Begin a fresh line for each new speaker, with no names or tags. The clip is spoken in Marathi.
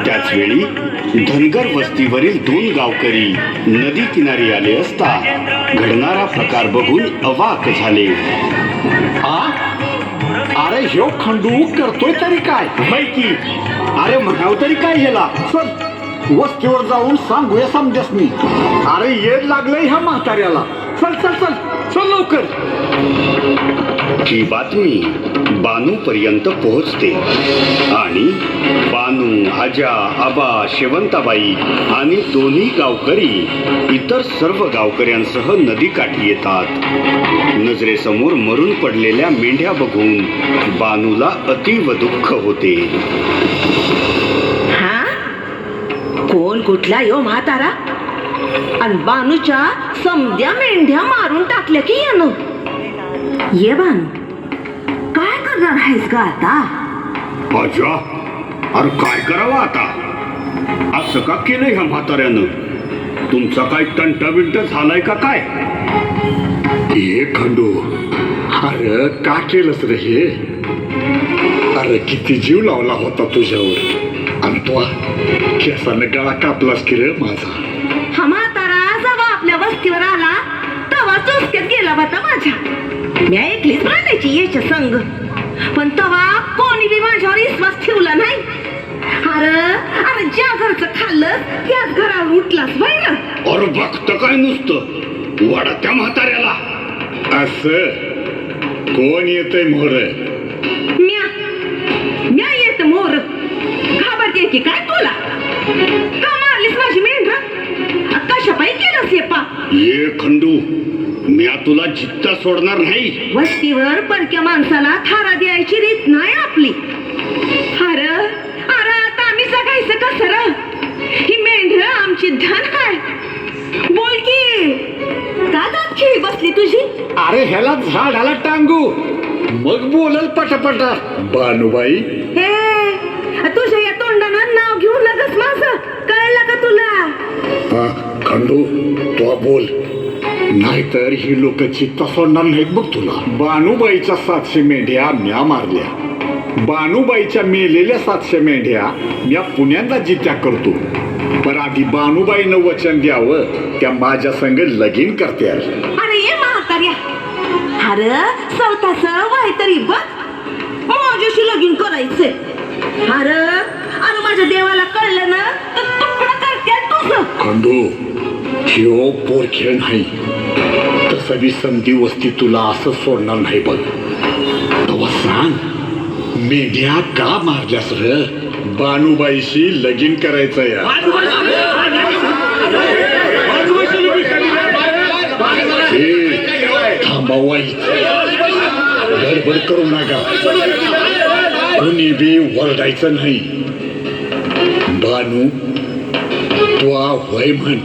त्याचवेळी धनगर वस्तीवरील 2 गावकरी नदी किनारी आले असता घडणारा प्रकार बघून अवाक झाले.
अरे ह्यो खंडू करतोय तरी काय माहिती? अरे म्हणाव तरी काय ह्याला? चल वस्तीवर जाऊन सांगूया समजसनी. अरे येड लागलंय ह्या म्हाताऱ्याला. चल चल चल चल लवकर.
ही बातमी बानू पर्यंत पोहोचते आणि बानू, आजा, आबा, शेवंताबाई आणि दोन्ही गावकरी इतर सर्व गावकऱ्यांसह नदीकाठी येतात. नजरेसमोर मरून पडलेल्या मेंढ्या बघून बानूला अतीव दुःख होते.
हा कोण कुठला यो म्हातारा? आणि बानूच्या समद्या मेंढ्या मारून टाकल्या की यानं. ये बानू, काय करणार आहेस का आता?
आजा, अरे काय करावं आता? असं का केलंय ह्या म्हाताऱ्यानं? तुमचा काय तंटा बिंट झालाय का काय?
हे खंडू, अरे का केलंस रे हे? अरे किती जीव लावला होता तुझ्यावर आणि तू केसानं गळा कापलास की रे माझा.
हा म्हातारा जेव्हा आपल्या वस्तीवर आला तेव्हा चुसक्यात गेला होता माझ्या. मी ऐकलीच म्हणायची याच्या संग, पण तेव्हा कोणी बी माझ्यावर विश्वास ठेवला नाही. अरे अरे ज्या घरचं खाल्लं त्याच घरावर उठलास बाई ना.
अरे बघत काय नुसतं वाडा त्या म्हाताऱ्याला.
असं कोण येतंय मोर?
म्या येत मोर. घाबरते की काय तुला? का मारलीस माझी मेंढर? कशापायी केलंस हे पा?
ये खंडू, मी तुला जित्ता सोडणार नाही.
वस्तीवर परक्या माणसाला थारा द्यायची रीत नाही आपली. अरे अरे आता आम्ही जगायचं कसं र? ही मेंढर आमची धन आहे. बोल की का दात खेळी बसली तुझी?
अरे ह्याला झाडाला टांगू मग बोलल पटापटा. बानूबाई,
हे तुझ्या या तोंडानं नाव घेऊ नगस माझं, कळलं का तुला?
खंडू तो बोल, नाहीतर ही लोक चित्ता सोडणार नाहीत बघ तुला. बानूबाईच्या 700 मेंढ्या म्या मारल्या. बानूबाईच्या मेलेल्या 700 मेंढ्या म्या पुण्यांदा जित्या करतो. पण आधी बानूबाईनं वचन द्यावं त्या माझ्या संग लगीन करते.
अरे ये म्हाताऱ्या, अरे स्वतःच वय तरी बघ, माझ्याशी लगीन करायचंय. अरे अरे माझ्या देवाला कळलं ना तर तुकडं करते तुझं.
खंडू, ह्यो पोरखेळ नाही. तसं बी संधी वस्ती तुला असं सोडणार नाही बघ. तेव्हा सांग, मेंढ्या का मारल्यास र? बानूबाईशी लगीन करायचंय. थांबावाई, गडबड करू नका. कुणी बी वरडायचं नाही. बानू, तू होय म्हण.